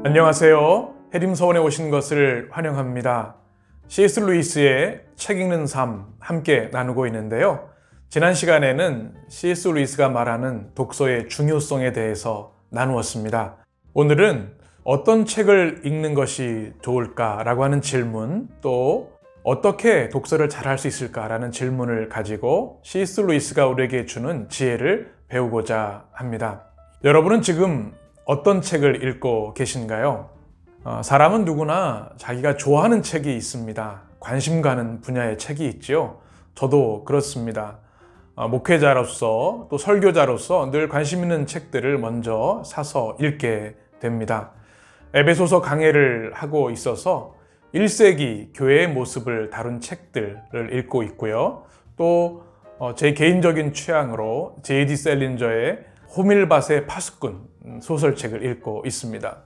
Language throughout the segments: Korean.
안녕하세요. 해림서원에 오신 것을 환영합니다. C.S. 루이스의 책 읽는 삶 함께 나누고 있는데요. 지난 시간에는 C.S. 루이스가 말하는 독서의 중요성에 대해서 나누었습니다. 오늘은 어떤 책을 읽는 것이 좋을까라고 하는 질문, 또 어떻게 독서를 잘할 수 있을까라는 질문을 가지고 C.S. 루이스가 우리에게 주는 지혜를 배우고자 합니다. 여러분은 지금 어떤 책을 읽고 계신가요? 사람은 누구나 자기가 좋아하는 책이 있습니다. 관심 가는 분야의 책이 있죠. 저도 그렇습니다. 목회자로서 또 설교자로서 늘 관심 있는 책들을 먼저 사서 읽게 됩니다. 에베소서 강해를 하고 있어서 1세기 교회의 모습을 다룬 책들을 읽고 있고요. 또 제 개인적인 취향으로 J.D. 셀린저의 호밀밭의 파수꾼 소설책을 읽고 있습니다.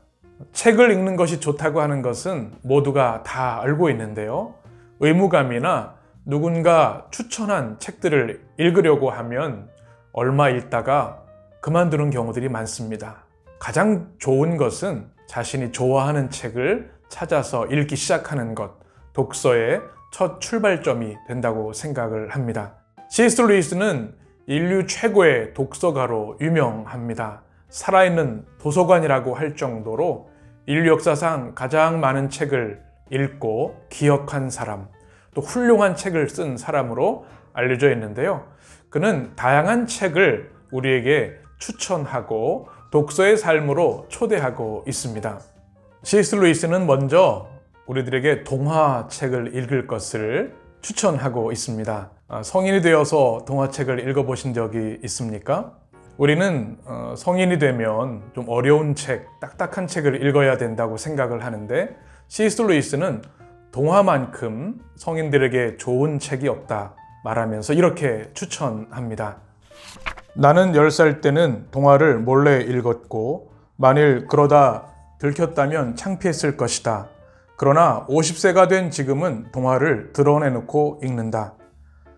책을 읽는 것이 좋다고 하는 것은 모두가 다 알고 있는데요. 의무감이나 누군가 추천한 책들을 읽으려고 하면 얼마 읽다가 그만두는 경우들이 많습니다. 가장 좋은 것은 자신이 좋아하는 책을 찾아서 읽기 시작하는 것, 독서의 첫 출발점이 된다고 생각을 합니다. C.S. 루이스는 인류 최고의 독서가로 유명합니다. 살아있는 도서관이라고 할 정도로 인류 역사상 가장 많은 책을 읽고 기억한 사람, 또 훌륭한 책을 쓴 사람으로 알려져 있는데요. 그는 다양한 책을 우리에게 추천하고 독서의 삶으로 초대하고 있습니다. C.S. 루이스는 먼저 우리들에게 동화책을 읽을 것을 추천하고 있습니다. 성인이 되어서 동화책을 읽어보신 적이 있습니까? 우리는 성인이 되면 좀 어려운 책, 딱딱한 책을 읽어야 된다고 생각을 하는데 C.S. 루이스는 동화만큼 성인들에게 좋은 책이 없다 말하면서 이렇게 추천합니다. 나는 10살 때는 동화를 몰래 읽었고 만일 그러다 들켰다면 창피했을 것이다. 그러나 50세가 된 지금은 동화를 드러내놓고 읽는다.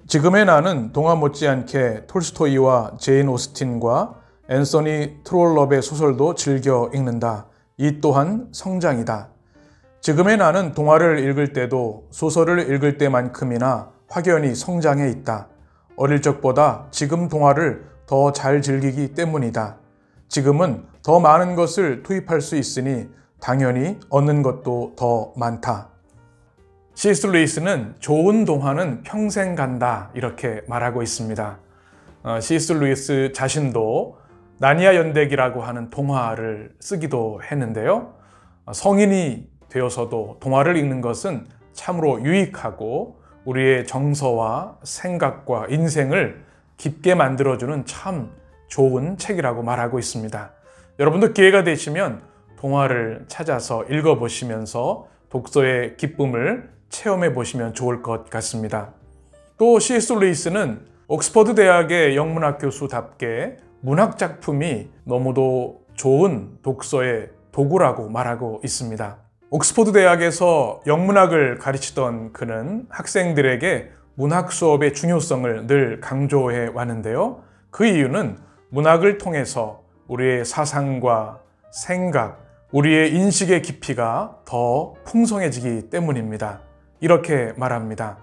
지금의 나는 동화 못지않게 톨스토이와 제인 오스틴과 앤서니 트롤럽의 소설도 즐겨 읽는다. 이 또한 성장이다. 지금의 나는 동화를 읽을 때도 소설을 읽을 때만큼이나 확연히 성장해 있다. 어릴 적보다 지금 동화를 더 잘 즐기기 때문이다. 지금은 더 많은 것을 투입할 수 있으니 당연히 얻는 것도 더 많다. C.S. 루이스는 좋은 동화는 평생 간다 이렇게 말하고 있습니다. C.S. 루이스 자신도 나니아 연대기라고 하는 동화를 쓰기도 했는데요. 성인이 되어서도 동화를 읽는 것은 참으로 유익하고 우리의 정서와 생각과 인생을 깊게 만들어주는 참 좋은 책이라고 말하고 있습니다. 여러분도 기회가 되시면 동화를 찾아서 읽어보시면서 독서의 기쁨을 체험해 보시면 좋을 것 같습니다. 또 C.S. 루이스는 옥스퍼드 대학의 영문학 교수답게 문학 작품이 너무도 좋은 독서의 도구라고 말하고 있습니다. 옥스퍼드 대학에서 영문학을 가르치던 그는 학생들에게 문학 수업의 중요성을 늘 강조해 왔는데요. 그 이유는 문학을 통해서 우리의 사상과 생각, 우리의 인식의 깊이가 더 풍성해지기 때문입니다. 이렇게 말합니다.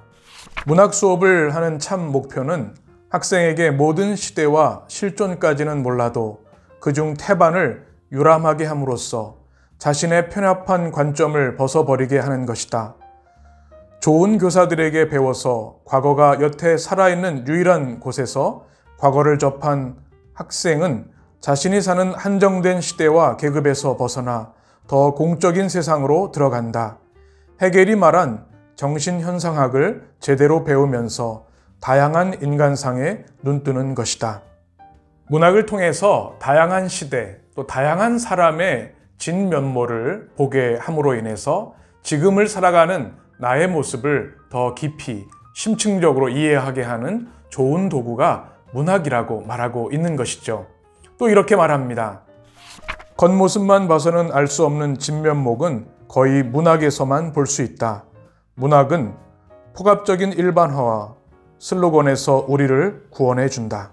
문학 수업을 하는 참 목표는 학생에게 모든 시대와 실존까지는 몰라도 그중 태반을 유람하게 함으로써 자신의 편협한 관점을 벗어버리게 하는 것이다. 좋은 교사들에게 배워서 과거가 여태 살아있는 유일한 곳에서 과거를 접한 학생은 자신이 사는 한정된 시대와 계급에서 벗어나 더 공적인 세상으로 들어간다. 헤겔이 말한 정신현상학을 제대로 배우면서 다양한 인간상에 눈뜨는 것이다. 문학을 통해서 다양한 시대, 또 다양한 사람의 진면모를 보게 함으로 인해서 지금을 살아가는 나의 모습을 더 깊이 심층적으로 이해하게 하는 좋은 도구가 문학이라고 말하고 있는 것이죠. 또 이렇게 말합니다. 겉모습만 봐서는 알 수 없는 진면목은 거의 문학에서만 볼 수 있다. 문학은 폭압적인 일반화와 슬로건에서 우리를 구원해 준다.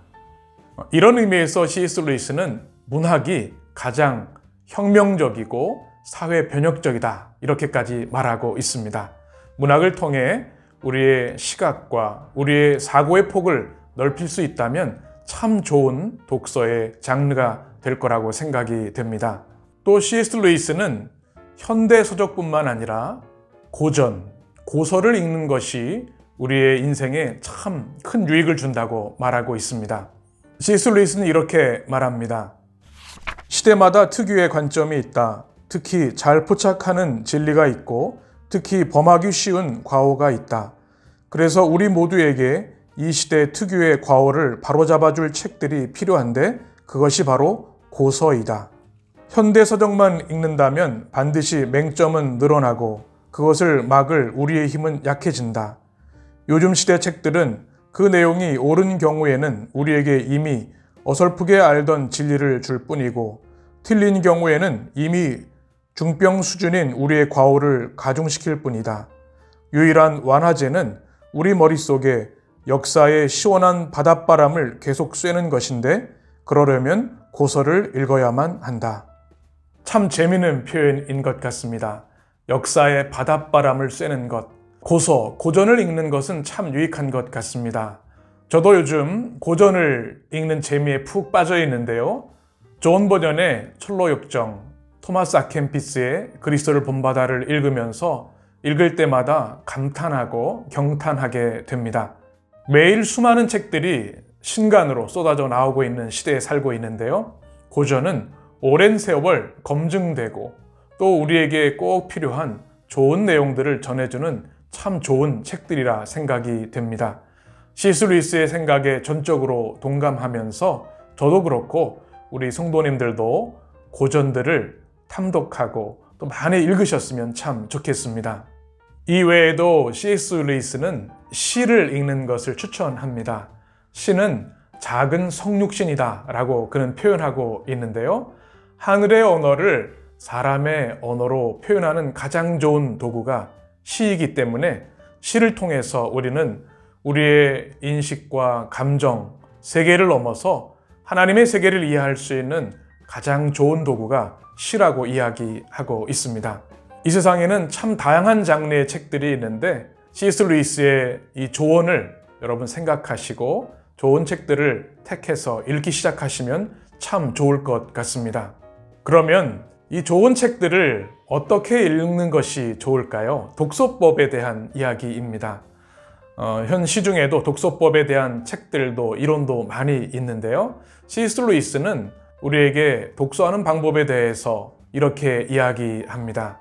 이런 의미에서 C.S. 루이스는 문학이 가장 혁명적이고 사회 변혁적이다. 이렇게까지 말하고 있습니다. 문학을 통해 우리의 시각과 우리의 사고의 폭을 넓힐 수 있다면 참 좋은 독서의 장르가 될 거라고 생각이 됩니다. 또 C.S. 루이스는 현대 서적뿐만 아니라 고전, 고서를 읽는 것이 우리의 인생에 참 큰 유익을 준다고 말하고 있습니다. C.S. 루이스는 이렇게 말합니다. 시대마다 특유의 관점이 있다. 특히 잘 포착하는 진리가 있고 특히 범하기 쉬운 과오가 있다. 그래서 우리 모두에게 이 시대 특유의 과오를 바로잡아줄 책들이 필요한데 그것이 바로 고서이다. 현대 서적만 읽는다면 반드시 맹점은 늘어나고 그것을 막을 우리의 힘은 약해진다. 요즘 시대 책들은 그 내용이 옳은 경우에는 우리에게 이미 어설프게 알던 진리를 줄 뿐이고 틀린 경우에는 이미 중병 수준인 우리의 과오를 가중시킬 뿐이다. 유일한 완화제는 우리 머릿속에 역사의 시원한 바닷바람을 계속 쐬는 것인데 그러려면 고서를 읽어야만 한다. 참 재미있는 표현인 것 같습니다. 역사의 바닷바람을 쐬는 것, 고서, 고전을 읽는 것은 참 유익한 것 같습니다. 저도 요즘 고전을 읽는 재미에 푹 빠져 있는데요. 존 버년의 철로역정, 토마스 아켄피스의 그리스도를 본바다를 읽으면서 읽을 때마다 감탄하고 경탄하게 됩니다. 매일 수많은 책들이 신간으로 쏟아져 나오고 있는 시대에 살고 있는데요. 고전은 오랜 세월 검증되고 또 우리에게 꼭 필요한 좋은 내용들을 전해주는 참 좋은 책들이라 생각이 됩니다. C.S. 루이스의 생각에 전적으로 동감하면서 저도 그렇고 우리 성도님들도 고전들을 탐독하고 또 많이 읽으셨으면 참 좋겠습니다. 이 외에도 C.S. 루이스는 시를 읽는 것을 추천합니다. 시는 작은 성육신이다 라고 그는 표현하고 있는데요. 하늘의 언어를 사람의 언어로 표현하는 가장 좋은 도구가 시이기 때문에 시를 통해서 우리는 우리의 인식과 감정, 세계를 넘어서 하나님의 세계를 이해할 수 있는 가장 좋은 도구가 시라고 이야기하고 있습니다. 이 세상에는 참 다양한 장르의 책들이 있는데 C.S. 루이스의 이 조언을 여러분 생각하시고 좋은 책들을 택해서 읽기 시작하시면 참 좋을 것 같습니다. 그러면 이 좋은 책들을 어떻게 읽는 것이 좋을까요? 독서법에 대한 이야기입니다. 현 시중에도 독서법에 대한 책들도 이론도 많이 있는데요. C.S. 루이스는 우리에게 독서하는 방법에 대해서 이렇게 이야기합니다.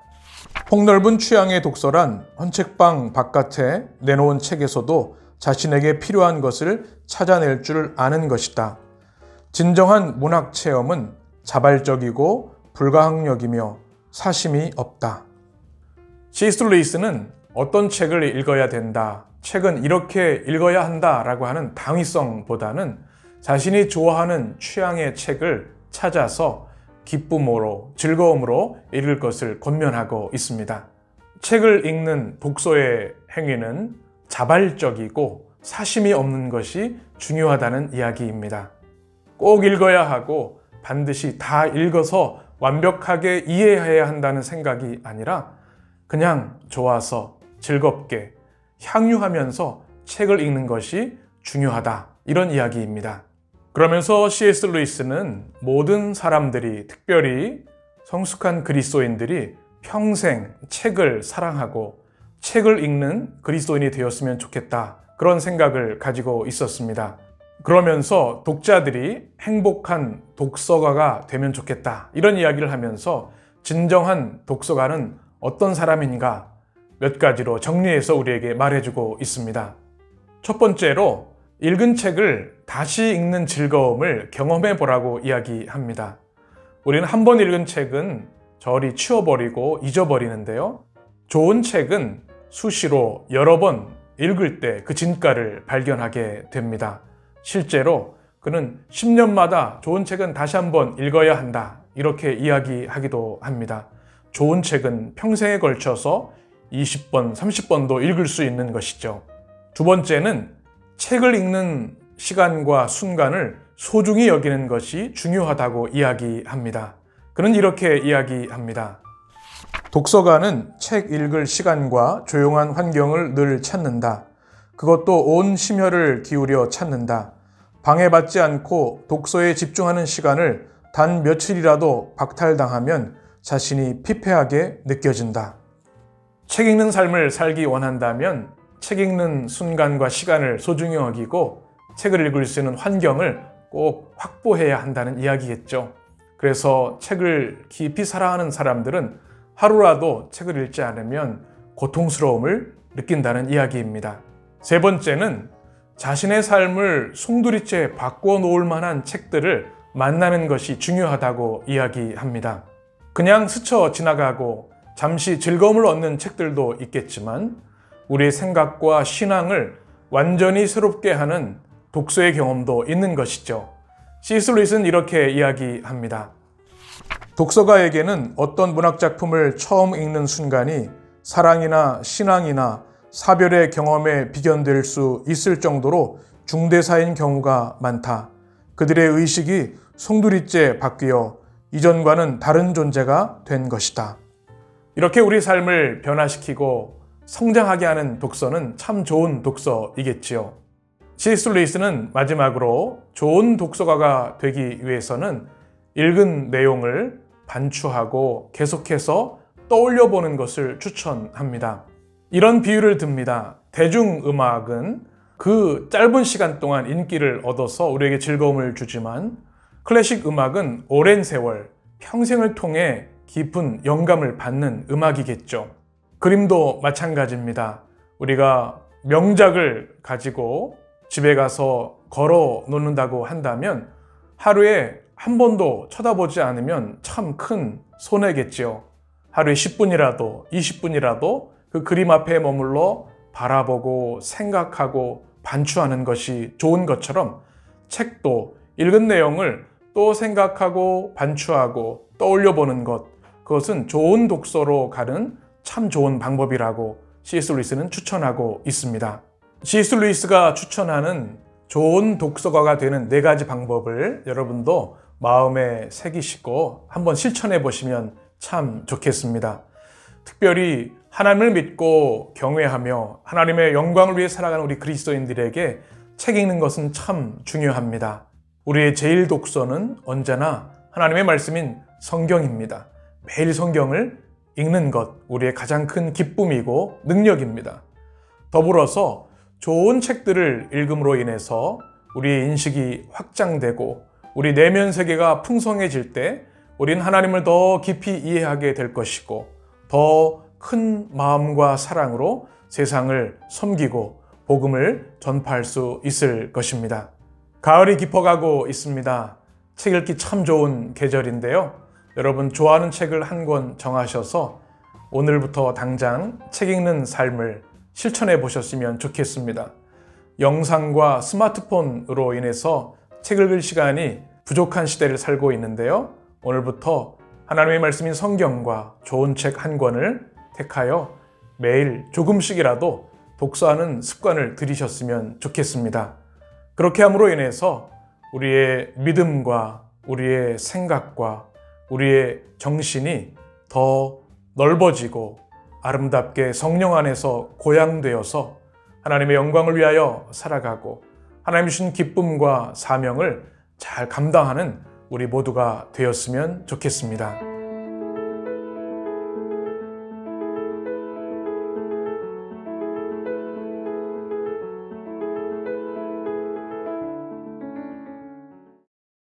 폭넓은 취향의 독서란 헌책방 바깥에 내놓은 책에서도 자신에게 필요한 것을 찾아낼 줄 아는 것이다. 진정한 문학 체험은 자발적이고 불가항력이며 사심이 없다. C.S. 루이스는 어떤 책을 읽어야 된다, 책은 이렇게 읽어야 한다라고 하는 당위성보다는 자신이 좋아하는 취향의 책을 찾아서 기쁨으로, 즐거움으로 읽을 것을 권면하고 있습니다. 책을 읽는 독서의 행위는 자발적이고 사심이 없는 것이 중요하다는 이야기입니다. 꼭 읽어야 하고 반드시 다 읽어서 완벽하게 이해해야 한다는 생각이 아니라 그냥 좋아서 즐겁게 향유하면서 책을 읽는 것이 중요하다, 이런 이야기입니다. 그러면서 C.S. 루이스는 모든 사람들이, 특별히 성숙한 그리스도인들이 평생 책을 사랑하고 책을 읽는 그리스도인이 되었으면 좋겠다, 그런 생각을 가지고 있었습니다. 그러면서 독자들이 행복한 독서가가 되면 좋겠다, 이런 이야기를 하면서 진정한 독서가는 어떤 사람인가 몇 가지로 정리해서 우리에게 말해주고 있습니다. 첫 번째로 읽은 책을 다시 읽는 즐거움을 경험해 보라고 이야기합니다. 우리는 한 번 읽은 책은 저리 치워버리고 잊어버리는데요. 좋은 책은 수시로 여러 번 읽을 때 그 진가를 발견하게 됩니다. 실제로 그는 10년마다 좋은 책은 다시 한번 읽어야 한다, 이렇게 이야기하기도 합니다. 좋은 책은 평생에 걸쳐서 20번, 30번도 읽을 수 있는 것이죠. 두 번째는 책을 읽는 시간과 순간을 소중히 여기는 것이 중요하다고 이야기합니다. 그는 이렇게 이야기합니다. 독서가는 책 읽을 시간과 조용한 환경을 늘 찾는다. 그것도 온 심혈을 기울여 찾는다. 방해받지 않고 독서에 집중하는 시간을 단 며칠이라도 박탈당하면 자신이 피폐하게 느껴진다. 책 읽는 삶을 살기 원한다면 책 읽는 순간과 시간을 소중히 여기고 책을 읽을 수 있는 환경을 꼭 확보해야 한다는 이야기겠죠. 그래서 책을 깊이 사랑하는 사람들은 하루라도 책을 읽지 않으면 고통스러움을 느낀다는 이야기입니다. 세 번째는 자신의 삶을 송두리째 바꿔 놓을 만한 책들을 만나는 것이 중요하다고 이야기합니다. 그냥 스쳐 지나가고 잠시 즐거움을 얻는 책들도 있겠지만 우리의 생각과 신앙을 완전히 새롭게 하는 독서의 경험도 있는 것이죠. C.S. 루이스는 이렇게 이야기합니다. 독서가에게는 어떤 문학작품을 처음 읽는 순간이 사랑이나 신앙이나 사별의 경험에 비견될 수 있을 정도로 중대사인 경우가 많다. 그들의 의식이 송두리째 바뀌어 이전과는 다른 존재가 된 것이다. 이렇게 우리 삶을 변화시키고 성장하게 하는 독서는 참 좋은 독서이겠지요. C.S. 루이스는 마지막으로 좋은 독서가가 되기 위해서는 읽은 내용을 반추하고 계속해서 떠올려 보는 것을 추천합니다. 이런 비유를 듭니다. 대중음악은 그 짧은 시간 동안 인기를 얻어서 우리에게 즐거움을 주지만 클래식 음악은 오랜 세월, 평생을 통해 깊은 영감을 받는 음악이겠죠. 그림도 마찬가지입니다. 우리가 명작을 가지고 집에 가서 걸어 놓는다고 한다면 하루에 한 번도 쳐다보지 않으면 참 큰 손해겠죠. 하루에 10분이라도 20분이라도 그 그림 앞에 머물러 바라보고 생각하고 반추하는 것이 좋은 것처럼 책도 읽은 내용을 또 생각하고 반추하고 떠올려 보는 것, 그것은 좋은 독서로 가는 참 좋은 방법이라고 C.S. 루이스는 추천하고 있습니다. C.S. 루이스가 추천하는 좋은 독서가가 되는 4가지 방법을 여러분도 마음에 새기시고 한번 실천해 보시면 참 좋겠습니다. 특별히 하나님을 믿고 경외하며 하나님의 영광을 위해 살아가는 우리 그리스도인들에게 책 읽는 것은 참 중요합니다. 우리의 제일 독서는 언제나 하나님의 말씀인 성경입니다. 매일 성경을 읽는 것, 우리의 가장 큰 기쁨이고 능력입니다. 더불어서 좋은 책들을 읽음으로 인해서 우리의 인식이 확장되고 우리 내면 세계가 풍성해질 때 우린 하나님을 더 깊이 이해하게 될 것이고 더 큰 마음과 사랑으로 세상을 섬기고 복음을 전파할 수 있을 것입니다. 가을이 깊어가고 있습니다. 책 읽기 참 좋은 계절인데요. 여러분 좋아하는 책을 한 권 정하셔서 오늘부터 당장 책 읽는 삶을 실천해 보셨으면 좋겠습니다. 영상과 스마트폰으로 인해서 책 읽을 시간이 부족한 시대를 살고 있는데요. 오늘부터 하나님의 말씀인 성경과 좋은 책 한 권을 택하여 매일 조금씩이라도 독서하는 습관을 들이셨으면 좋겠습니다. 그렇게 함으로 인해서 우리의 믿음과 우리의 생각과 우리의 정신이 더 넓어지고 아름답게 성령 안에서 고양되어서 하나님의 영광을 위하여 살아가고 하나님 주신 기쁨과 사명을 잘 감당하는 우리 모두가 되었으면 좋겠습니다.